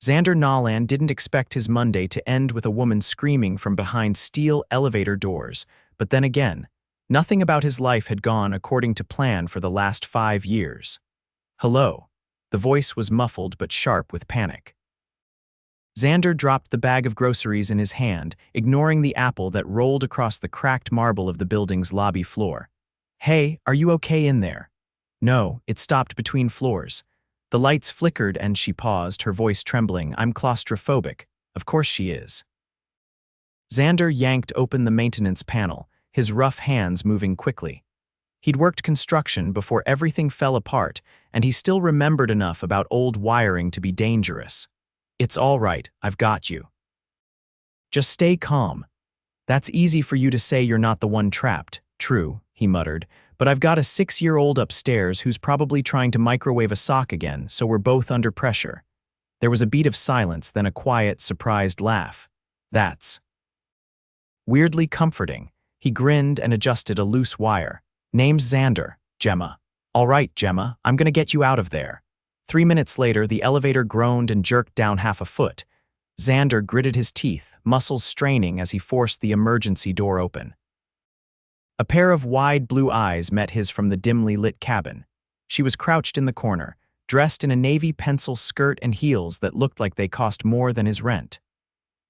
Xander Nolan didn't expect his Monday to end with a woman screaming from behind steel elevator doors, but then again, nothing about his life had gone according to plan for the last 5 years. "Hello." The voice was muffled but sharp with panic. Xander dropped the bag of groceries in his hand, ignoring the apple that rolled across the cracked marble of the building's lobby floor. "Hey, are you okay in there?" No, it stopped between floors. The lights flickered and she paused, her voice trembling. "I'm claustrophobic." "Of course she is." Xander yanked open the maintenance panel, his rough hands moving quickly. He'd worked construction before everything fell apart, and he still remembered enough about old wiring to be dangerous. "It's all right, I've got you." "Just stay calm." "That's easy for you to say, you're not the one trapped." "True," he muttered, "but I've got a 6-year-old upstairs who's probably trying to microwave a sock again, so we're both under pressure." There was a beat of silence, then a quiet, surprised laugh. "That's weirdly comforting." He grinned and adjusted a loose wire. "Name's Xander, Gemma." "All right, Gemma, I'm gonna get you out of there." 3 minutes later, the elevator groaned and jerked down half a foot. Xander gritted his teeth, muscles straining as he forced the emergency door open. A pair of wide blue eyes met his from the dimly lit cabin. She was crouched in the corner, dressed in a navy pencil skirt and heels that looked like they cost more than his rent.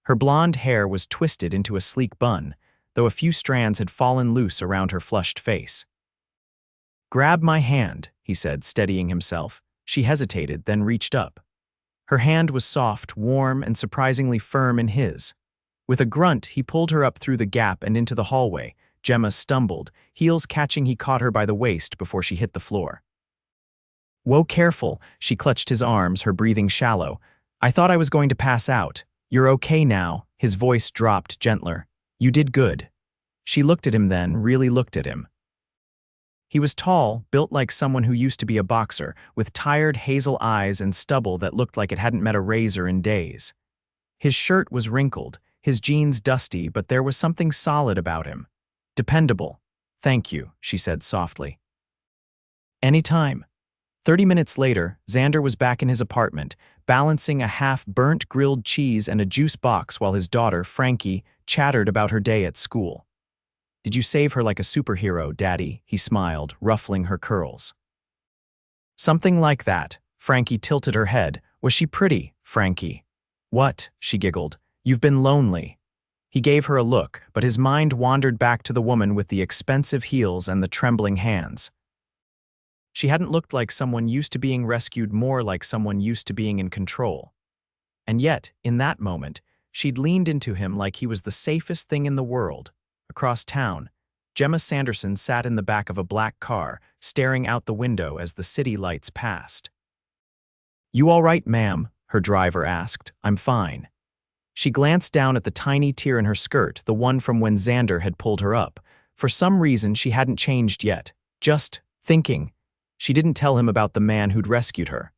Her blonde hair was twisted into a sleek bun, though a few strands had fallen loose around her flushed face. "Grab my hand," he said, steadying himself. She hesitated, then reached up. Her hand was soft, warm, and surprisingly firm in his. With a grunt, he pulled her up through the gap and into the hallway. Gemma stumbled, heels catching. He caught her by the waist before she hit the floor. "Whoa, careful." She clutched his arms, her breathing shallow. "I thought I was going to pass out." "You're okay now." His voice dropped, gentler. "You did good." She looked at him then, really looked at him. He was tall, built like someone who used to be a boxer, with tired hazel eyes and stubble that looked like it hadn't met a razor in days. His shirt was wrinkled, his jeans dusty, but there was something solid about him. Dependable. "Thank you," she said softly. "Anytime." 30 minutes later, Xander was back in his apartment, balancing a half-burnt grilled cheese and a juice box while his daughter, Frankie, chattered about her day at school. "Did you save her like a superhero, Daddy?" He smiled, ruffling her curls. "Something like that." Frankie tilted her head. "Was she pretty, Frankie?" "What?" she giggled. "You've been lonely." He gave her a look, but his mind wandered back to the woman with the expensive heels and the trembling hands. She hadn't looked like someone used to being rescued, more like someone used to being in control. And yet, in that moment, she'd leaned into him like he was the safest thing in the world. Across town, Gemma Sanderson sat in the back of a black car, staring out the window as the city lights passed. "You all right, ma'am?" her driver asked. "I'm fine." She glanced down at the tiny tear in her skirt, the one from when Xander had pulled her up. For some reason, she hadn't changed yet. Just thinking. She didn't tell him about the man who'd rescued her.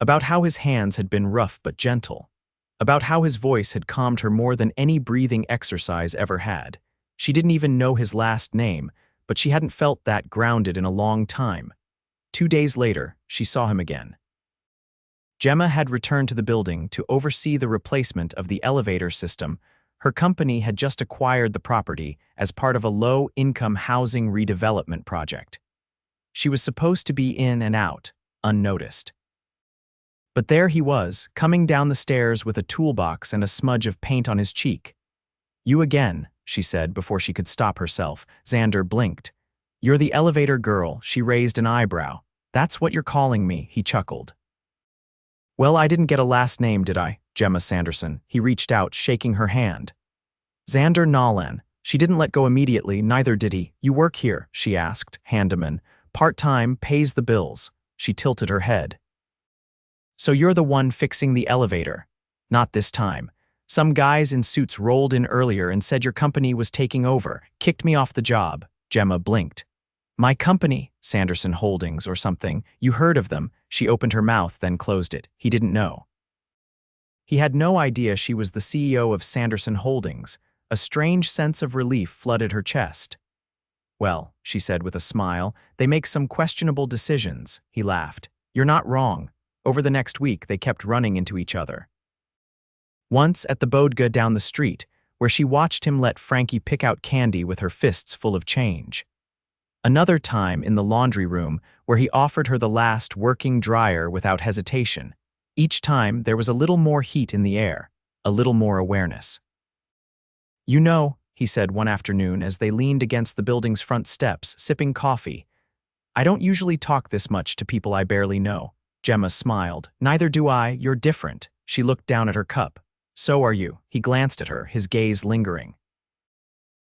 About how his hands had been rough but gentle. About how his voice had calmed her more than any breathing exercise ever had. She didn't even know his last name, but she hadn't felt that grounded in a long time. 2 days later, she saw him again. Gemma had returned to the building to oversee the replacement of the elevator system. Her company had just acquired the property as part of a low-income housing redevelopment project. She was supposed to be in and out, unnoticed. But there he was, coming down the stairs with a toolbox and a smudge of paint on his cheek. "You again," she said before she could stop herself. Xander blinked. "You're the elevator girl." She raised an eyebrow. "That's what you're calling me," he chuckled. "Well, I didn't get a last name, did I, Gemma Sanderson?" He reached out, shaking her hand. "Xander Nolan." She didn't let go immediately, neither did he. "You work here?" she asked, handyman. "Part-time, pays the bills." She tilted her head. "So you're the one fixing the elevator?" "Not this time. Some guys in suits rolled in earlier and said your company was taking over, kicked me off the job." Gemma blinked. "My company? Sanderson Holdings or something. You heard of them?" She opened her mouth, then closed it. He didn't know. He had no idea she was the CEO of Sanderson Holdings. A strange sense of relief flooded her chest. "Well," she said with a smile, "they make some questionable decisions." He laughed. "You're not wrong. Over the next week, they kept running into each other. Once at the bodega down the street, where she watched him let Frankie pick out candy with her fists full of change. Another time in the laundry room, where he offered her the last working dryer without hesitation. Each time, there was a little more heat in the air, a little more awareness. "You know," he said one afternoon as they leaned against the building's front steps, sipping coffee, "I don't usually talk this much to people I barely know." Gemma smiled. "Neither do I, you're different." She looked down at her cup. "So are you." He glanced at her, his gaze lingering.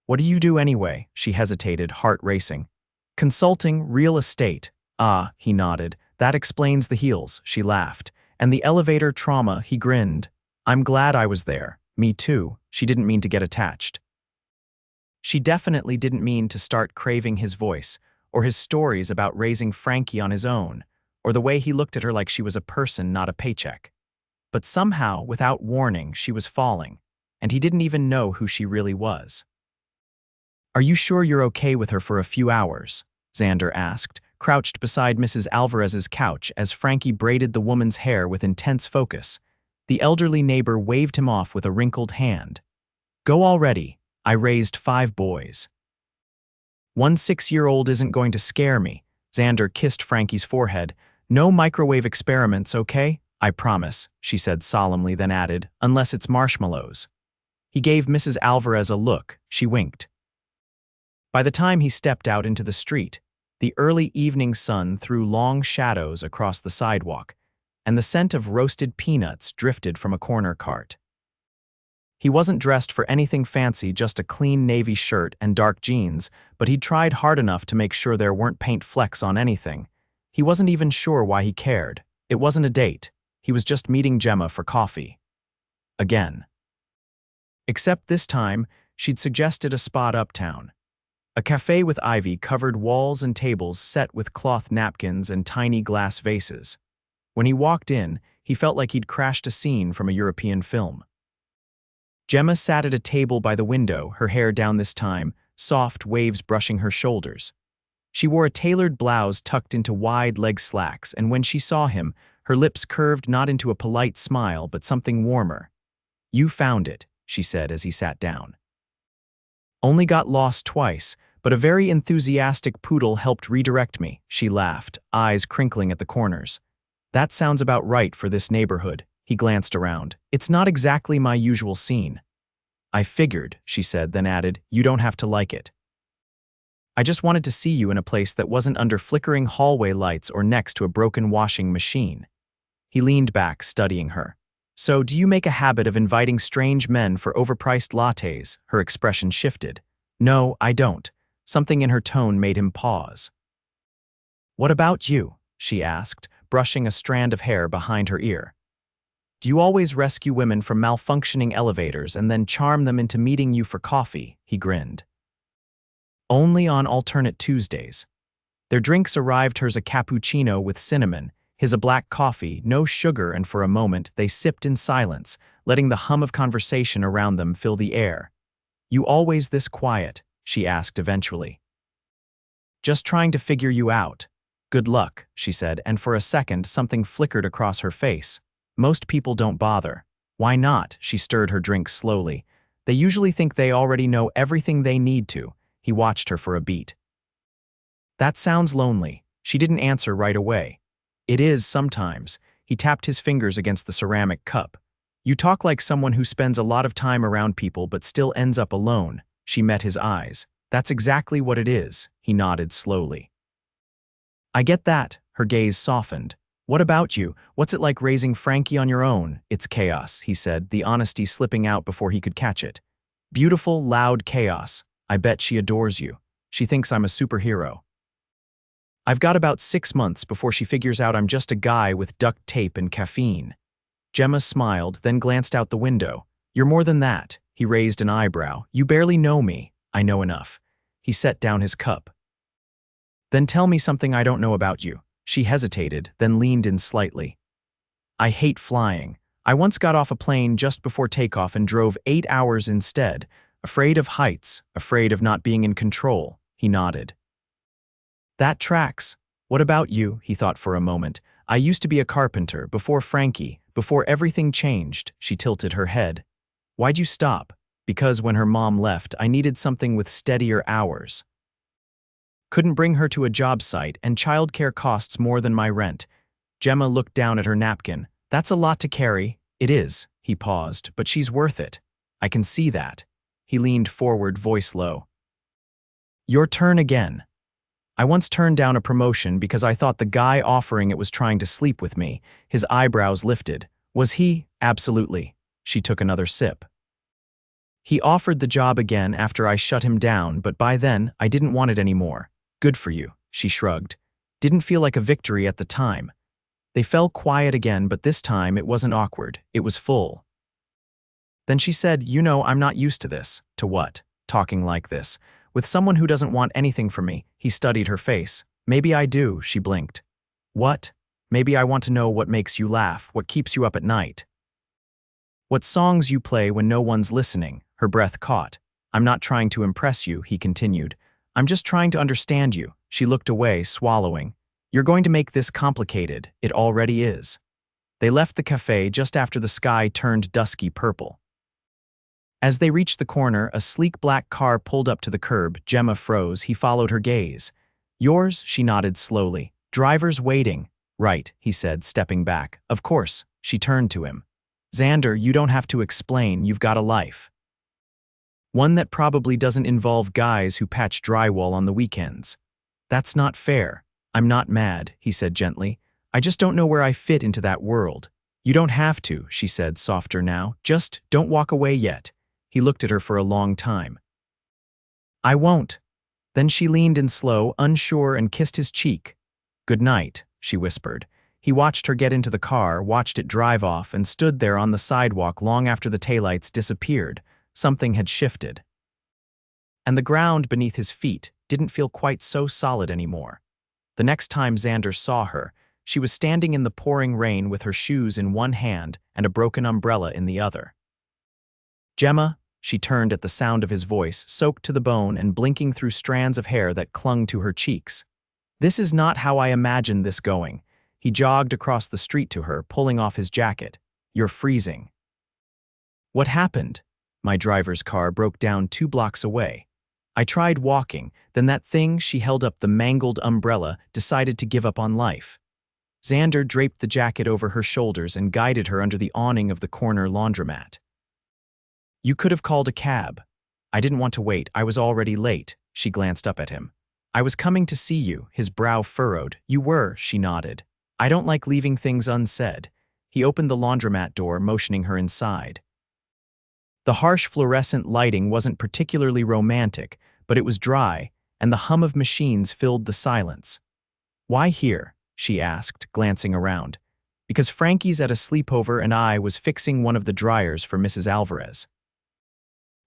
"What do you do anyway?" She hesitated, heart racing. "Consulting, real estate." "Ah," he nodded. "That explains the heels." She laughed. "And the elevator trauma," he grinned. "I'm glad I was there." "Me too." She didn't mean to get attached. She definitely didn't mean to start craving his voice, or his stories about raising Frankie on his own, or the way he looked at her like she was a person, not a paycheck. But somehow, without warning, she was falling, and he didn't even know who she really was. "Are you sure you're okay with her for a few hours?" Xander asked, crouched beside Mrs. Alvarez's couch as Frankie braided the woman's hair with intense focus. The elderly neighbor waved him off with a wrinkled hand. "Go already. I raised 5 boys. One 6-year-old isn't going to scare me." Xander kissed Frankie's forehead. "No microwave experiments, okay? I promise," she said solemnly, then added, "unless it's marshmallows." He gave Mrs. Alvarez a look. She winked. By the time he stepped out into the street, the early evening sun threw long shadows across the sidewalk, and the scent of roasted peanuts drifted from a corner cart. He wasn't dressed for anything fancy, just a clean navy shirt and dark jeans, but he'd tried hard enough to make sure there weren't paint flecks on anything. He wasn't even sure why he cared. It wasn't a date. He was just meeting Gemma for coffee. Again. Except this time, she'd suggested a spot uptown. A cafe with ivy-covered walls and tables set with cloth napkins and tiny glass vases. When he walked in, he felt like he'd crashed a scene from a European film. Gemma sat at a table by the window, her hair down this time, soft waves brushing her shoulders. She wore a tailored blouse tucked into wide leg slacks, and when she saw him, her lips curved not into a polite smile but something warmer. "You found it," she said as he sat down. "Only got lost twice, but a very enthusiastic poodle helped redirect me," she laughed, eyes crinkling at the corners. "That sounds about right for this neighborhood." He glanced around. "It's not exactly my usual scene." "I figured," she said, then added, "You don't have to like it. I just wanted to see you in a place that wasn't under flickering hallway lights or next to a broken washing machine." He leaned back, studying her. "So, do you make a habit of inviting strange men for overpriced lattes?" Her expression shifted. "No, I don't." Something in her tone made him pause. "What about you?" she asked, brushing a strand of hair behind her ear. "Do you always rescue women from malfunctioning elevators and then charm them into meeting you for coffee?" He grinned. "Only on alternate Tuesdays." Their drinks arrived, hers a cappuccino with cinnamon, his a black coffee, no sugar, and for a moment they sipped in silence, letting the hum of conversation around them fill the air. "You always this quiet?" she asked eventually. "Just trying to figure you out." "Good luck," she said, and for a second something flickered across her face. "Most people don't bother." "Why not?" She stirred her drink slowly. "They usually think they already know everything they need to." He watched her for a beat. "That sounds lonely." She didn't answer right away. "It is sometimes." He tapped his fingers against the ceramic cup. "You talk like someone who spends a lot of time around people but still ends up alone." She met his eyes. "That's exactly what it is." He nodded slowly. "I get that." Her gaze softened. "What about you? What's it like raising Frankie on your own?" "It's chaos," he said, the honesty slipping out before he could catch it. "Beautiful, loud chaos. I bet she adores you. She thinks I'm a superhero. I've got about 6 months before she figures out I'm just a guy with duct tape and caffeine." Gemma smiled, then glanced out the window. "You're more than that." He raised an eyebrow. "You barely know me." "I know enough." He set down his cup. "Then tell me something I don't know about you." She hesitated, then leaned in slightly. "I hate flying. I once got off a plane just before takeoff and drove 8 hours instead. Afraid of heights, afraid of not being in control." He nodded. "That tracks. What about you?" He thought for a moment. I used to be a carpenter, before Frankie, before everything changed. She tilted her head. Why'd you stop? Because when her mom left, I needed something with steadier hours. Couldn't bring her to a job site, and childcare costs more than my rent. Gemma looked down at her napkin. That's a lot to carry. It is. He paused, but she's worth it. I can see that. He leaned forward, voice low. Your turn again. I once turned down a promotion because I thought the guy offering it was trying to sleep with me. His eyebrows lifted. Was he? Absolutely. She took another sip. He offered the job again after I shut him down, but by then, I didn't want it anymore. Good for you, she shrugged. Didn't feel like a victory at the time. They fell quiet again, but this time it wasn't awkward. It was full. Then she said, you know, I'm not used to this. To what? Talking like this. With someone who doesn't want anything from me. He studied her face. Maybe I do, she blinked. What? Maybe I want to know what makes you laugh, what keeps you up at night. What songs you play when no one's listening. Her breath caught. I'm not trying to impress you, he continued. I'm just trying to understand you. She looked away, swallowing. You're going to make this complicated. It already is. They left the cafe just after the sky turned dusky purple. As they reached the corner, a sleek black car pulled up to the curb. Gemma froze. He followed her gaze. Yours? She nodded slowly. Driver's waiting. Right, he said, stepping back. Of course. She turned to him. Xander, you don't have to explain. You've got a life. One that probably doesn't involve guys who patch drywall on the weekends. That's not fair. I'm not mad, he said gently. I just don't know where I fit into that world. You don't have to, she said, softer now. Just don't walk away yet. He looked at her for a long time. I won't. Then she leaned in slow, unsure, and kissed his cheek. Good night, she whispered. He watched her get into the car, watched it drive off, and stood there on the sidewalk long after the taillights disappeared. Something had shifted. And the ground beneath his feet didn't feel quite so solid anymore. The next time Xander saw her, she was standing in the pouring rain with her shoes in one hand and a broken umbrella in the other. Gemma, she turned at the sound of his voice, soaked to the bone and blinking through strands of hair that clung to her cheeks. This is not how I imagined this going. He jogged across the street to her, pulling off his jacket. You're freezing. What happened? My driver's car broke down 2 blocks away. I tried walking, then that thing, she held up the mangled umbrella, decided to give up on life. Xander draped the jacket over her shoulders and guided her under the awning of the corner laundromat. You could have called a cab. I didn't want to wait. I was already late. She glanced up at him. I was coming to see you, his brow furrowed. You were, she nodded. I don't like leaving things unsaid. He opened the laundromat door, motioning her inside. The harsh fluorescent lighting wasn't particularly romantic, but it was dry, and the hum of machines filled the silence. Why here? She asked, glancing around. Because Frankie's at a sleepover and I was fixing one of the dryers for Mrs. Alvarez.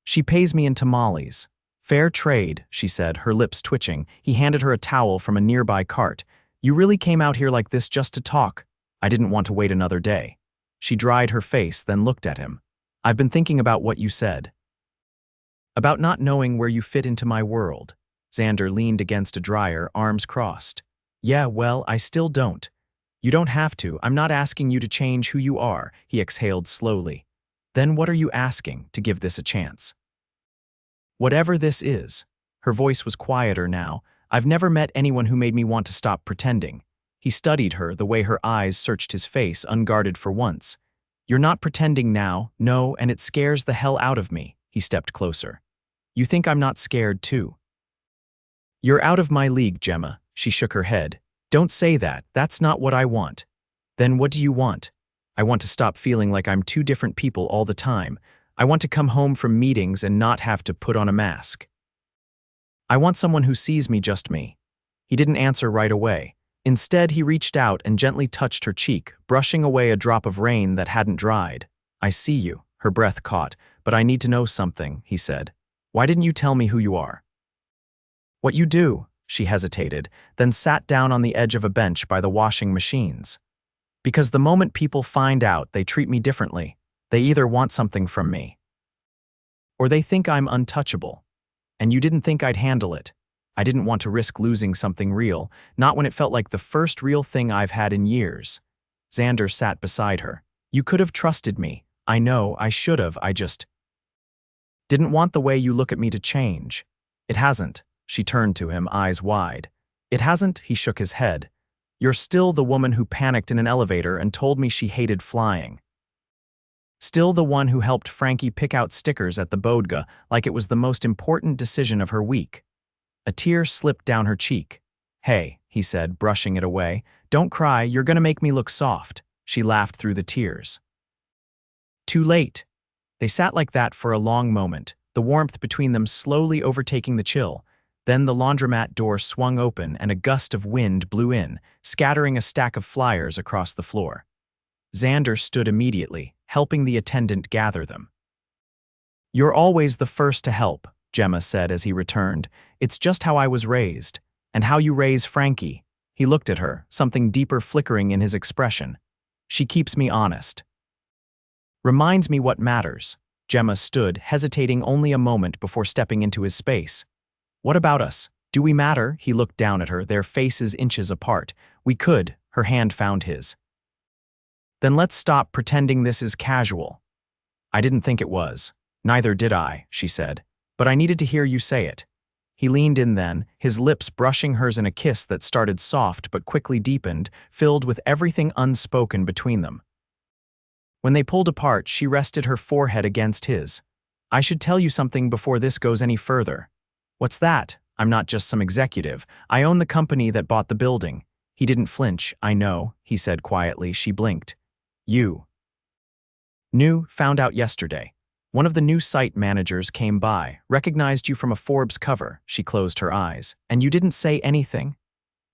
She pays me in tamales. Fair trade, she said, her lips twitching. He handed her a towel from a nearby cart. You really came out here like this just to talk? I didn't want to wait another day. She dried her face, then looked at him. I've been thinking about what you said. About not knowing where you fit into my world. Xander leaned against a dryer, arms crossed. Yeah, well, I still don't. You don't have to. I'm not asking you to change who you are, he exhaled slowly. Then what are you asking to give this a chance? Whatever this is. Her voice was quieter now. I've never met anyone who made me want to stop pretending. He studied her, the way her eyes searched his face, unguarded for once. You're not pretending now, no, and it scares the hell out of me. He stepped closer. You think I'm not scared, too? You're out of my league, Gemma. She shook her head. Don't say that. That's not what I want. Then what do you want? I want to stop feeling like I'm 2 different people all the time. I want to come home from meetings and not have to put on a mask. I want someone who sees me just me. He didn't answer right away. Instead, he reached out and gently touched her cheek, brushing away a drop of rain that hadn't dried. I see you. Her breath caught. But I need to know something, he said. Why didn't you tell me who you are? What you do, she hesitated, then sat down on the edge of a bench by the washing machines. Because the moment people find out, they treat me differently. They either want something from me, or they think I'm untouchable. And you didn't think I'd handle it. I didn't want to risk losing something real, not when it felt like the first real thing I've had in years. Xander sat beside her. You could have trusted me. I know, I should have, I just didn't want the way you look at me to change. It hasn't. She turned to him, eyes wide. It hasn't, he shook his head. You're still the woman who panicked in an elevator and told me she hated flying. Still the one who helped Frankie pick out stickers at the bodega like it was the most important decision of her week. A tear slipped down her cheek. Hey, he said, brushing it away. Don't cry, you're gonna make me look soft. She laughed through the tears. Too late. They sat like that for a long moment, the warmth between them slowly overtaking the chill. Then the laundromat door swung open and a gust of wind blew in, scattering a stack of flyers across the floor. Xander stood immediately, helping the attendant gather them. You're always the first to help, Gemma said as he returned. It's just how I was raised. And how you raise Frankie. He looked at her, something deeper flickering in his expression. She keeps me honest. Reminds me what matters. Gemma stood, hesitating only a moment before stepping into his space. What about us? Do we matter? He looked down at her, their faces inches apart. We could. Her hand found his. Then let's stop pretending this is casual. I didn't think it was. Neither did I, she said. But I needed to hear you say it. He leaned in then, his lips brushing hers in a kiss that started soft but quickly deepened, filled with everything unspoken between them. When they pulled apart, she rested her forehead against his. I should tell you something before this goes any further. What's that? I'm not just some executive. I own the company that bought the building. He didn't flinch. I know, he said quietly. She blinked. You. Knew, found out yesterday. One of the new site managers came by, recognized you from a Forbes cover. She closed her eyes. And you didn't say anything?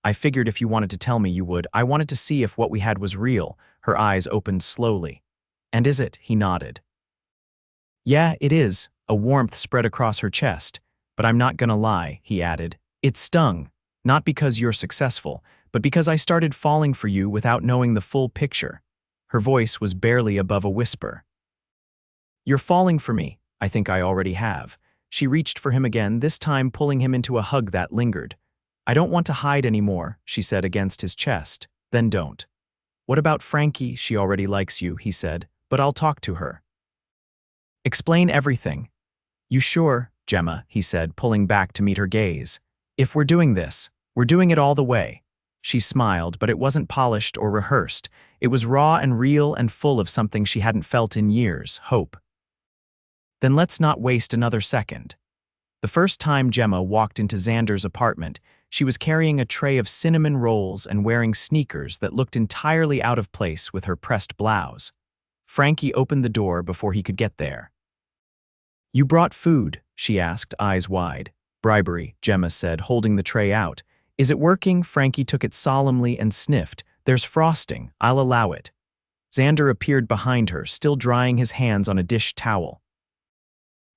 I figured if you wanted to tell me you would. I wanted to see if what we had was real. Her eyes opened slowly. And is it? He nodded. Yeah, it is. A warmth spread across her chest. But I'm not gonna lie, he added. It stung. Not because you're successful, but because I started falling for you without knowing the full picture. Her voice was barely above a whisper. You're falling for me. I think I already have. She reached for him again, this time pulling him into a hug that lingered. I don't want to hide anymore, she said against his chest. Then don't. What about Frankie? She already likes you, he said, but I'll talk to her. Explain everything. You sure, Gemma, he said, pulling back to meet her gaze. If we're doing this, we're doing it all the way. She smiled, but it wasn't polished or rehearsed. It was raw and real and full of something she hadn't felt in years, hope. Then let's not waste another second. The first time Gemma walked into Xander's apartment, she was carrying a tray of cinnamon rolls and wearing sneakers that looked entirely out of place with her pressed blouse. Frankie opened the door before he could get there. You brought food, she asked, eyes wide. Bribery, Gemma said, holding the tray out. Is it working? Frankie took it solemnly and sniffed. There's frosting. I'll allow it. Xander appeared behind her, still drying his hands on a dish towel.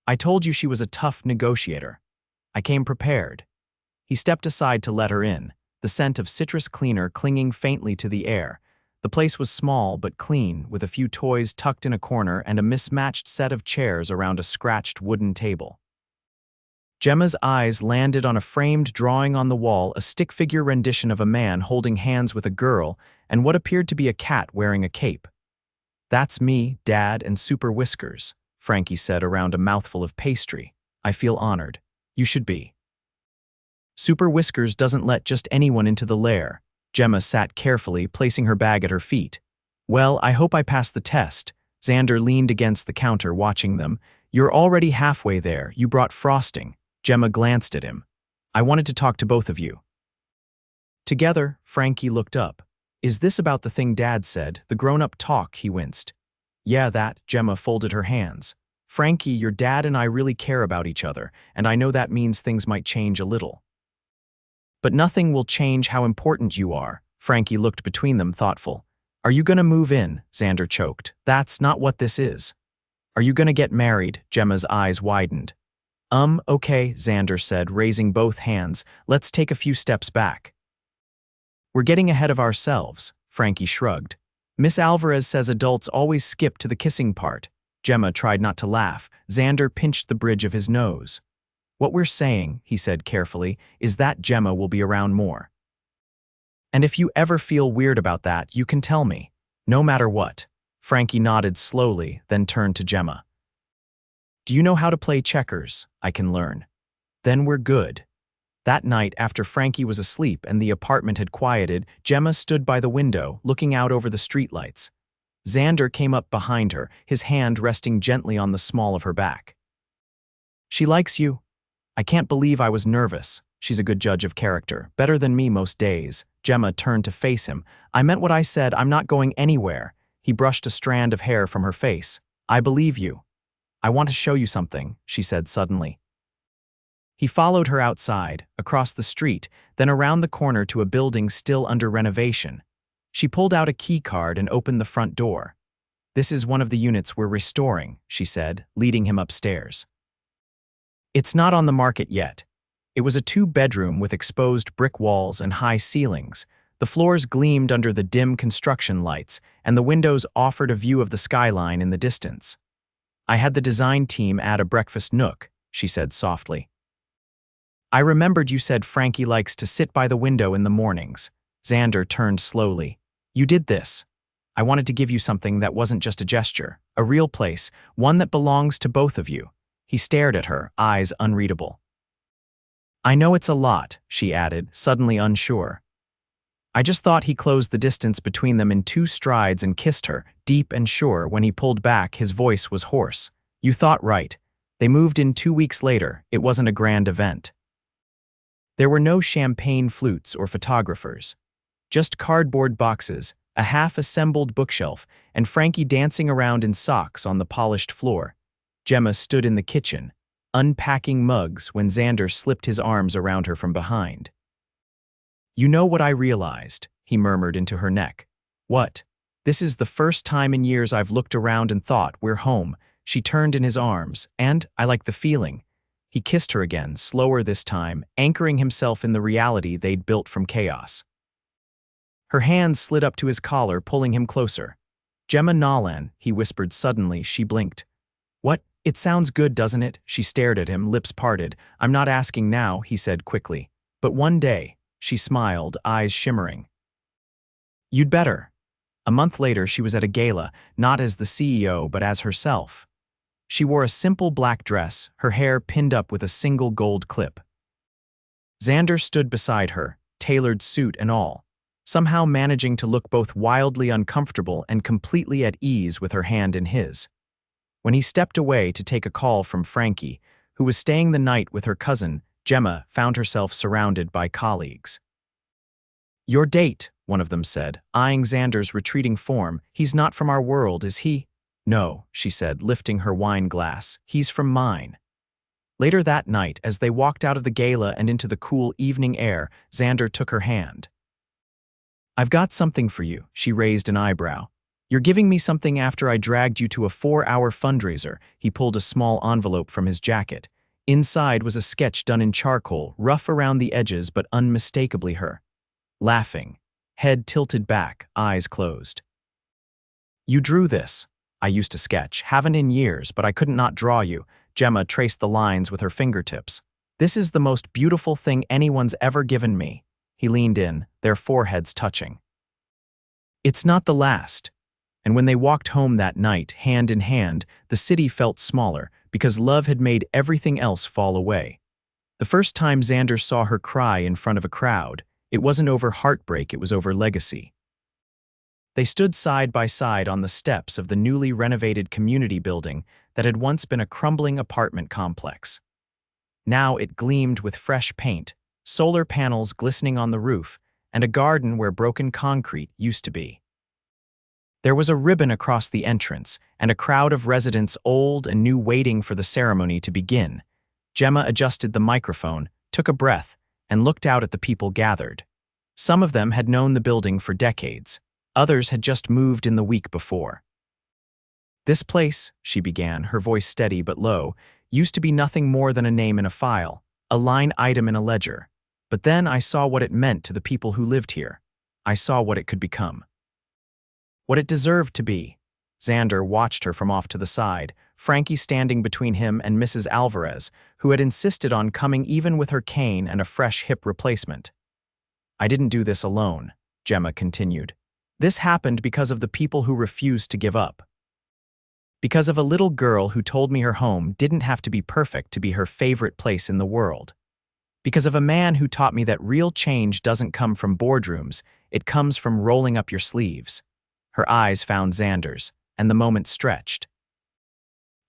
I told you she was a tough negotiator. I came prepared. He stepped aside to let her in, the scent of citrus cleaner clinging faintly to the air. The place was small but clean, with a few toys tucked in a corner and a mismatched set of chairs around a scratched wooden table. Gemma's eyes landed on a framed drawing on the wall, a stick figure rendition of a man holding hands with a girl and what appeared to be a cat wearing a cape. That's me, Dad, and Super Whiskers, Frankie said around a mouthful of pastry. I feel honored. You should be. Super Whiskers doesn't let just anyone into the lair. Gemma sat carefully, placing her bag at her feet. Well, I hope I passed the test. Xander leaned against the counter, watching them. You're already halfway there. You brought frosting. Gemma glanced at him. I wanted to talk to both of you. Together, Frankie looked up. Is this about the thing Dad said, the grown-up talk? He winced. Yeah, that. Gemma folded her hands. Frankie, your dad and I really care about each other, and I know that means things might change a little. But nothing will change how important you are. Frankie looked between them, thoughtful. Are you gonna move in? Xander choked. That's not what this is. Are you gonna get married? Gemma's eyes widened. Okay, Xander said, raising both hands. Let's take a few steps back. We're getting ahead of ourselves, Frankie shrugged. Miss Alvarez says adults always skip to the kissing part. Gemma tried not to laugh. Xander pinched the bridge of his nose. What we're saying, he said carefully, is that Gemma will be around more. And if you ever feel weird about that, you can tell me. No matter what. Frankie nodded slowly, then turned to Gemma. Do you know how to play checkers? I can learn. Then we're good. That night, after Frankie was asleep and the apartment had quieted, Gemma stood by the window, looking out over the streetlights. Xander came up behind her, his hand resting gently on the small of her back. She likes you. I can't believe I was nervous. She's a good judge of character, better than me most days. Gemma turned to face him. I meant what I said, I'm not going anywhere. He brushed a strand of hair from her face. I believe you. I want to show you something, she said suddenly. He followed her outside, across the street, then around the corner to a building still under renovation. She pulled out a key card and opened the front door. This is one of the units we're restoring, she said, leading him upstairs. It's not on the market yet. It was a 2-bedroom with exposed brick walls and high ceilings. The floors gleamed under the dim construction lights, and the windows offered a view of the skyline in the distance. I had the design team add a breakfast nook, she said softly. I remembered you said Frankie likes to sit by the window in the mornings. Xander turned slowly. You did this. I wanted to give you something that wasn't just a gesture, a real place, one that belongs to both of you. He stared at her, eyes unreadable. I know it's a lot, she added, suddenly unsure. I just thought he closed the distance between them in 2 strides and kissed her, deep and sure. When he pulled back, his voice was hoarse. You thought right. They moved in 2 weeks later. It wasn't a grand event. There were no champagne flutes or photographers. Just cardboard boxes, a half-assembled bookshelf, and Frankie dancing around in socks on the polished floor. Gemma stood in the kitchen, unpacking mugs when Xander slipped his arms around her from behind. You know what I realized, he murmured into her neck. What? This is the first time in years I've looked around and thought, we're home. She turned in his arms, and I like the feeling. He kissed her again, slower this time, anchoring himself in the reality they'd built from chaos. Her hands slid up to his collar, pulling him closer. Gemma Nolan, he whispered suddenly. She blinked. What? It sounds good, doesn't it? She stared at him, lips parted. I'm not asking now, he said quickly. But one day. She smiled, eyes shimmering. You'd better. A month later, she was at a gala, not as the CEO, but as herself. She wore a simple black dress, her hair pinned up with a single gold clip. Xander stood beside her, tailored suit and all, somehow managing to look both wildly uncomfortable and completely at ease with her hand in his. When he stepped away to take a call from Frankie, who was staying the night with her cousin, Gemma found herself surrounded by colleagues. Your date, one of them said, eyeing Xander's retreating form. He's not from our world, is he? No, she said, lifting her wine glass. He's from mine. Later that night, as they walked out of the gala and into the cool evening air, Xander took her hand. I've got something for you, she raised an eyebrow. You're giving me something after I dragged you to a 4-hour fundraiser. He pulled a small envelope from his jacket. Inside was a sketch done in charcoal, rough around the edges but unmistakably her. Laughing, head tilted back, eyes closed. You drew this. I used to sketch, haven't in years, but I couldn't not draw you. Gemma traced the lines with her fingertips. This is the most beautiful thing anyone's ever given me. He leaned in, their foreheads touching. It's not the last. And when they walked home that night, hand in hand, the city felt smaller, because love had made everything else fall away. The first time Xander saw her cry in front of a crowd, it wasn't over heartbreak, it was over legacy. They stood side by side on the steps of the newly renovated community building that had once been a crumbling apartment complex. Now it gleamed with fresh paint, solar panels glistening on the roof, and a garden where broken concrete used to be. There was a ribbon across the entrance, and a crowd of residents old and new waiting for the ceremony to begin. Gemma adjusted the microphone, took a breath, and looked out at the people gathered. Some of them had known the building for decades. Others had just moved in the week before. This place, she began, her voice steady but low, used to be nothing more than a name in a file, a line item in a ledger. But then I saw what it meant to the people who lived here. I saw what it could become. What it deserved to be. Xander watched her from off to the side, Frankie standing between him and Mrs. Alvarez, who had insisted on coming even with her cane and a fresh hip replacement. "I didn't do this alone," Gemma continued. "This happened because of the people who refused to give up. Because of a little girl who told me her home didn't have to be perfect to be her favorite place in the world. Because of a man who taught me that real change doesn't come from boardrooms, it comes from rolling up your sleeves." Her eyes found Xander's, and the moment stretched.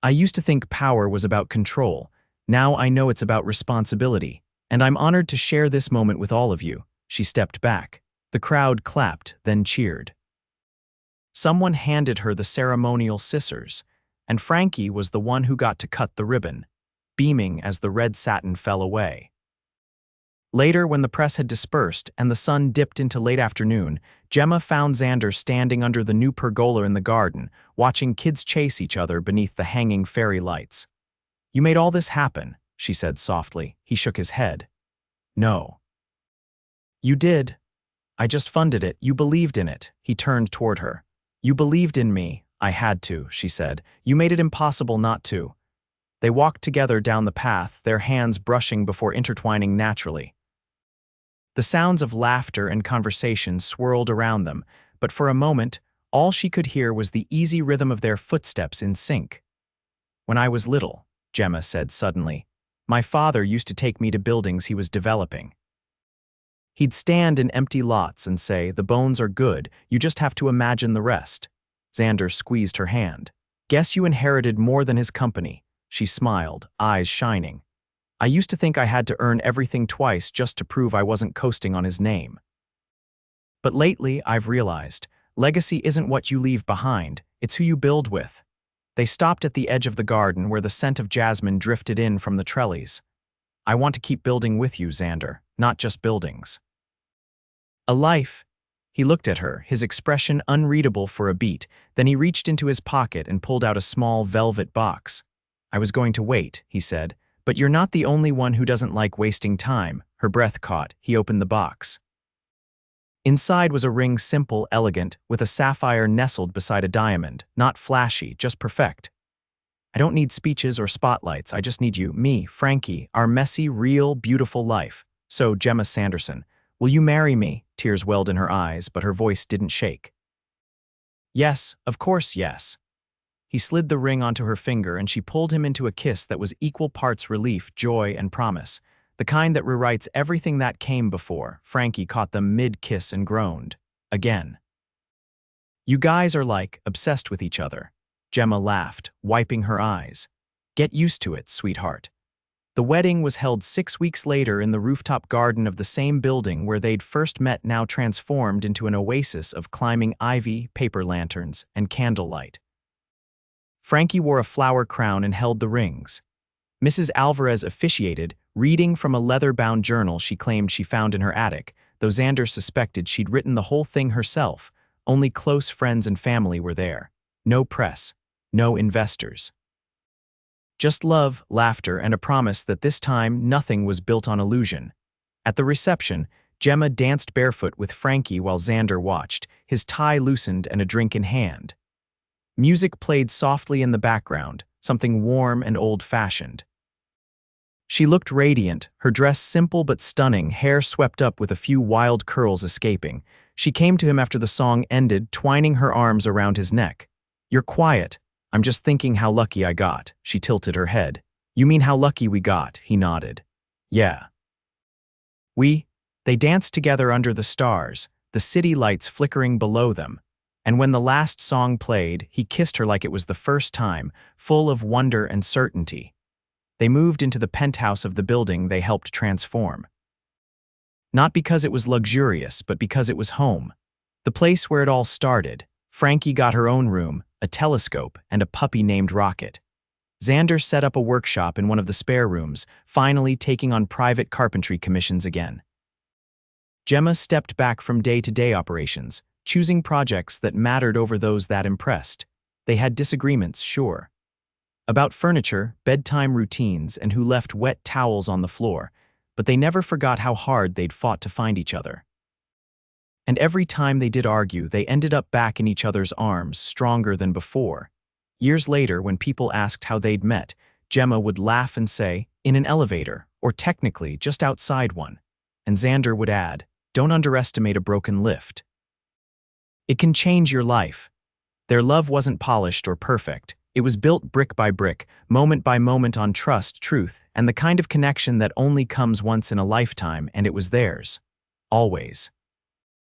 "I used to think power was about control. Now I know it's about responsibility, and I'm honored to share this moment with all of you." She stepped back. The crowd clapped, then cheered. Someone handed her the ceremonial scissors, and Frankie was the one who got to cut the ribbon, beaming as the red satin fell away. Later, when the press had dispersed and the sun dipped into late afternoon, Gemma found Xander standing under the new pergola in the garden, watching kids chase each other beneath the hanging fairy lights. "You made all this happen," she said softly. He shook his head. "No." "You did. I just funded it. You believed in it." He turned toward her. "You believed in me. I had to," she said. "You made it impossible not to." They walked together down the path, their hands brushing before intertwining naturally. The sounds of laughter and conversation swirled around them, but for a moment, all she could hear was the easy rhythm of their footsteps in sync. "When I was little," Gemma said suddenly, "my father used to take me to buildings he was developing. He'd stand in empty lots and say, 'The bones are good, you just have to imagine the rest.'" Xander squeezed her hand. "Guess you inherited more than his company." She smiled, eyes shining. "I used to think I had to earn everything twice just to prove I wasn't coasting on his name. But lately, I've realized, legacy isn't what you leave behind, it's who you build with." They stopped at the edge of the garden where the scent of jasmine drifted in from the trellis. "I want to keep building with you, Xander, not just buildings. A life." He looked at her, his expression unreadable for a beat, then he reached into his pocket and pulled out a small velvet box. "I was going to wait," he said. "But you're not the only one who doesn't like wasting time." Her breath caught. He opened the box. Inside was a ring, simple, elegant, with a sapphire nestled beside a diamond. Not flashy, just perfect. "I don't need speeches or spotlights, I just need you, me, Frankie, our messy, real, beautiful life. So, Gemma Sanderson, will you marry me?" Tears welled in her eyes, but her voice didn't shake. "Yes, of course, yes." He slid the ring onto her finger and she pulled him into a kiss that was equal parts relief, joy, and promise. The kind that rewrites everything that came before. Frankie caught them mid-kiss and groaned. Again. "You guys are like, obsessed with each other." Gemma laughed, wiping her eyes. "Get used to it, sweetheart." The wedding was held 6 weeks later in the rooftop garden of the same building where they'd first met, now transformed into an oasis of climbing ivy, paper lanterns, and candlelight. Frankie wore a flower crown and held the rings. Mrs. Alvarez officiated, reading from a leather-bound journal she claimed she found in her attic, though Xander suspected she'd written the whole thing herself. Only close friends and family were there. No press, no investors. Just love, laughter, and a promise that this time nothing was built on illusion. At the reception, Gemma danced barefoot with Frankie while Xander watched, his tie loosened and a drink in hand. Music played softly in the background, something warm and old-fashioned. She looked radiant, her dress simple but stunning, hair swept up with a few wild curls escaping. She came to him after the song ended, twining her arms around his neck. "You're quiet. I'm just thinking how lucky I got." She tilted her head. "You mean how lucky we got?" He nodded. "Yeah." They danced together under the stars, the city lights flickering below them. And when the last song played, he kissed her like it was the first time, full of wonder and certainty. They moved into the penthouse of the building they helped transform. Not because it was luxurious, but because it was home. The place where it all started. Frankie got her own room, a telescope, and a puppy named Rocket. Xander set up a workshop in one of the spare rooms, finally taking on private carpentry commissions again. Gemma stepped back from day-to-day operations, choosing projects that mattered over those that impressed. They had disagreements, sure. About furniture, bedtime routines, and who left wet towels on the floor, but they never forgot how hard they'd fought to find each other. And every time they did argue, they ended up back in each other's arms, stronger than before. Years later, when people asked how they'd met, Gemma would laugh and say, in an elevator, or technically just outside one. And Xander would add, don't underestimate a broken lift. It can change your life. Their love wasn't polished or perfect. It was built brick by brick, moment by moment on trust, truth, and the kind of connection that only comes once in a lifetime, and it was theirs. Always.